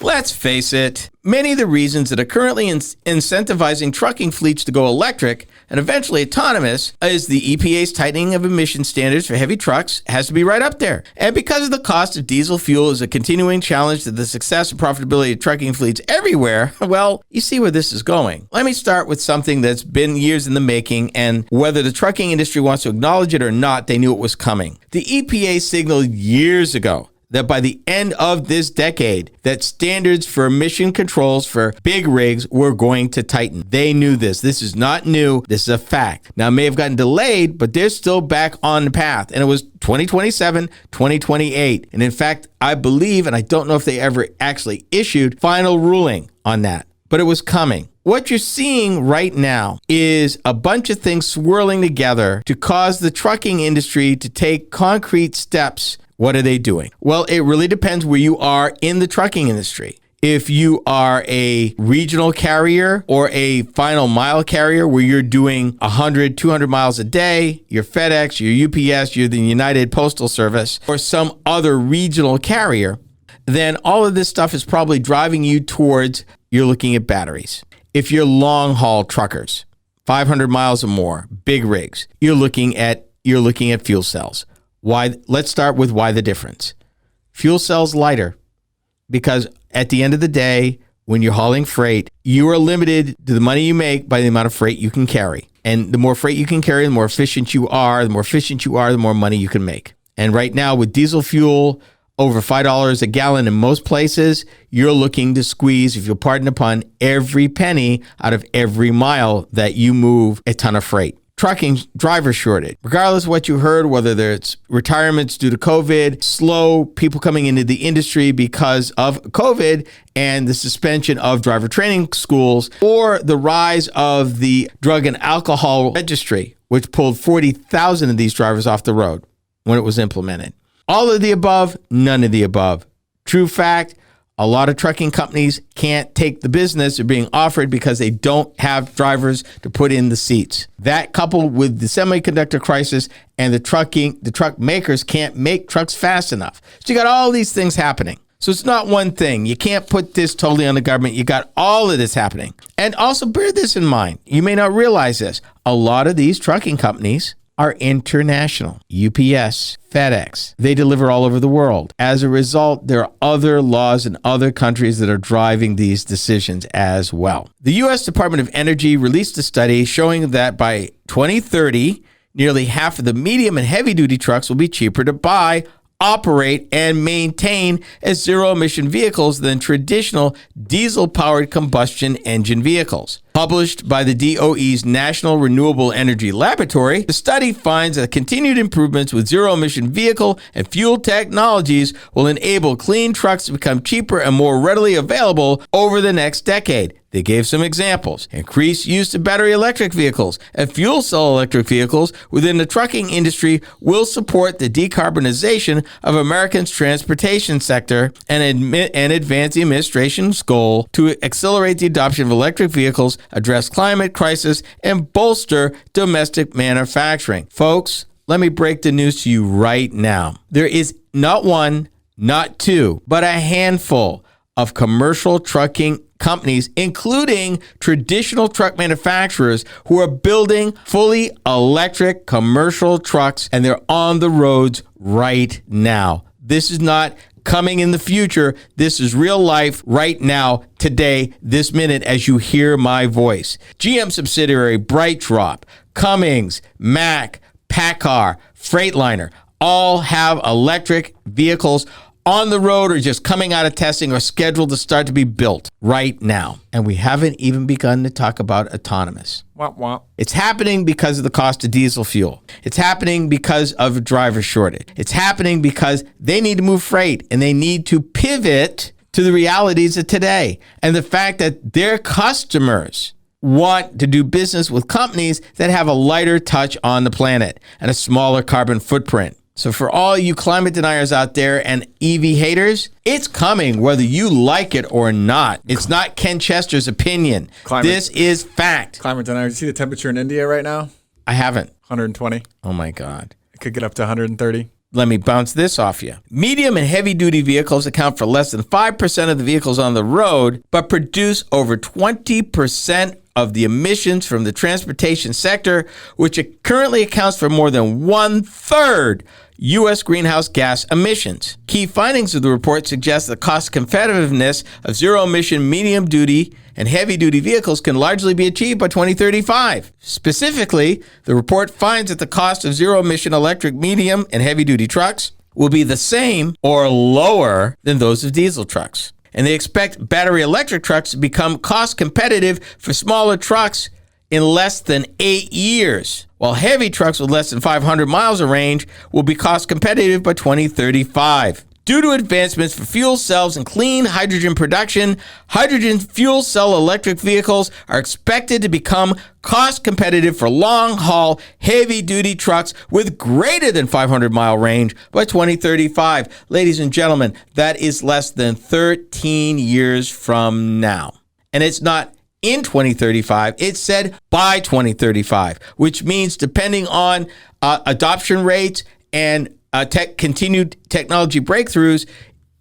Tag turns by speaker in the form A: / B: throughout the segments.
A: Let's face it, many of the reasons that are currently incentivizing trucking fleets to go electric and eventually autonomous is the EPA's tightening of emission standards for heavy trucks has to be right up there. And because of the cost of diesel fuel is a continuing challenge to the success and profitability of trucking fleets everywhere, well, you see where this is going. Let me start with something that's been years in the making, and whether the trucking industry wants to acknowledge it or not, they knew it was coming. The EPA signaled years ago that by the end of this decade, that standards for emission controls for big rigs were going to tighten. They knew this. This is not new. This is a fact. Now, it may have gotten delayed, but they're still back on the path. And it was 2027, 2028. And in fact, I believe, and I don't know if they ever actually issued final ruling on that, but it was coming. What you're seeing right now is a bunch of things swirling together to cause the trucking industry to take concrete steps. What are they doing? Well, it really depends where you are in the trucking industry. If you are a regional carrier or a final mile carrier where you're doing 100, 200 miles a day, you're FedEx, you're UPS, you're the United Postal Service, or some other regional carrier, then all of this stuff is probably driving you towards you're looking at batteries. If you're long haul truckers, 500 miles or more, big rigs, you're looking at fuel cells. Why? Let's start with why the difference. Fuel cells lighter because at the end of the day, when you're hauling freight, you are limited to the money you make by the amount of freight you can carry. And the more freight you can carry, the more efficient you are. The more efficient you are, the more money you can make. And right now with diesel fuel over $5 a gallon in most places, you're looking to squeeze, if you'll pardon the pun, every penny out of every mile that you move a ton of freight. Trucking driver shortage. Regardless of what you heard, whether it's retirements due to COVID, slow people coming into the industry because of COVID and the suspension of driver training schools, or the rise of the drug and alcohol registry, which pulled 40,000 of these drivers off the road when it was implemented. All of the above, none of the above. True fact, a lot of trucking companies can't take the business they're being offered because they don't have drivers to put in the seats. That coupled with the semiconductor crisis and the truck makers can't make trucks fast enough. So you got all these things happening. So it's not one thing. You can't put this totally on the government. You got all of this happening. And also bear this in mind. You may not realize this. A lot of these trucking companies are international. UPS, FedEx, they deliver all over the world. As a result, there are other laws in other countries that are driving these decisions as well. The U.S. Department of Energy released a study showing that by 2030, nearly half of the medium and heavy-duty trucks will be cheaper to buy, operate, and maintain as zero-emission vehicles than traditional diesel-powered combustion engine vehicles. Published by the DOE's National Renewable Energy Laboratory, the study finds that continued improvements with zero-emission vehicle and fuel technologies will enable clean trucks to become cheaper and more readily available over the next decade. They gave some examples. Increased use of battery electric vehicles and fuel cell electric vehicles within the trucking industry will support the decarbonization of America's transportation sector and advance the administration's goal to accelerate the adoption of electric vehicles, address climate crisis, and bolster domestic manufacturing. Folks, let me break the news to you right now. There is not one, not two, but a handful of commercial trucking companies, including traditional truck manufacturers, who are building fully electric commercial trucks, and they're on the roads right now. This is not coming in the future. This is real life right now, today, this minute, as you hear my voice. GM subsidiary BrightDrop, Cummins, Mack, PACCAR, Freightliner, all have electric vehicles on the road or just coming out of testing or scheduled to start to be built right now. And we haven't even begun to talk about autonomous.
B: Womp womp.
A: It's happening because of the cost of diesel fuel. It's happening because of a driver shortage. It's happening because they need to move freight and they need to pivot to the realities of today. And the fact that their customers want to do business with companies that have a lighter touch on the planet and a smaller carbon footprint. So for all you climate deniers out there and EV haters, it's coming whether you like it or not. It's not Ken Chester's opinion. This is fact.
B: Climate deniers, you see the temperature in India right now?
A: I haven't.
B: 120.
A: Oh my God.
B: It could get up to 130.
A: Let me bounce this off you. Medium and heavy-duty vehicles account for less than 5% of the vehicles on the road, but produce over 20% of the emissions from the transportation sector, which currently accounts for more than 1/3 U.S. greenhouse gas emissions. Key findings of the report suggest the cost competitiveness of zero-emission medium-duty and heavy-duty vehicles can largely be achieved by 2035. Specifically, the report finds that the cost of zero-emission electric medium and heavy-duty trucks will be the same or lower than those of diesel trucks. And they expect battery electric trucks to become cost competitive for smaller trucks in less than 8 years, while heavy trucks with less than 500 miles of range will be cost competitive by 2035. Due to advancements for fuel cells and clean hydrogen production, hydrogen fuel cell electric vehicles are expected to become cost competitive for long-haul, heavy-duty trucks with greater than 500-mile range by 2035. Ladies and gentlemen, that is less than 13 years from now. And it's not in 2035, it said by 2035, which means depending on adoption rates and continued technology breakthroughs,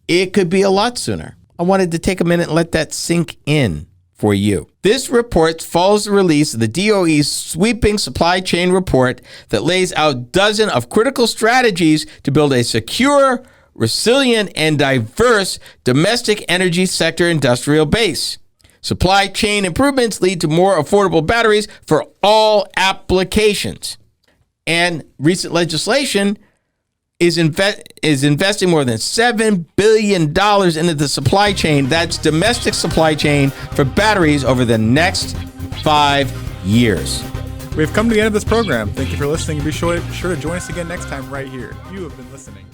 A: it could be a lot sooner. I wanted to take a minute and let that sink in for you. This report follows the release of the DOE's sweeping supply chain report that lays out dozens of critical strategies to build a secure, resilient, and diverse domestic energy sector industrial base. Supply chain improvements lead to more affordable batteries for all applications. And recent legislation is investing more than $7 billion into the supply chain. That's domestic supply chain for batteries over the next 5 years.
B: We've come to the end of this program. Thank you for listening. Be sure to join us again next time right here. You have been listening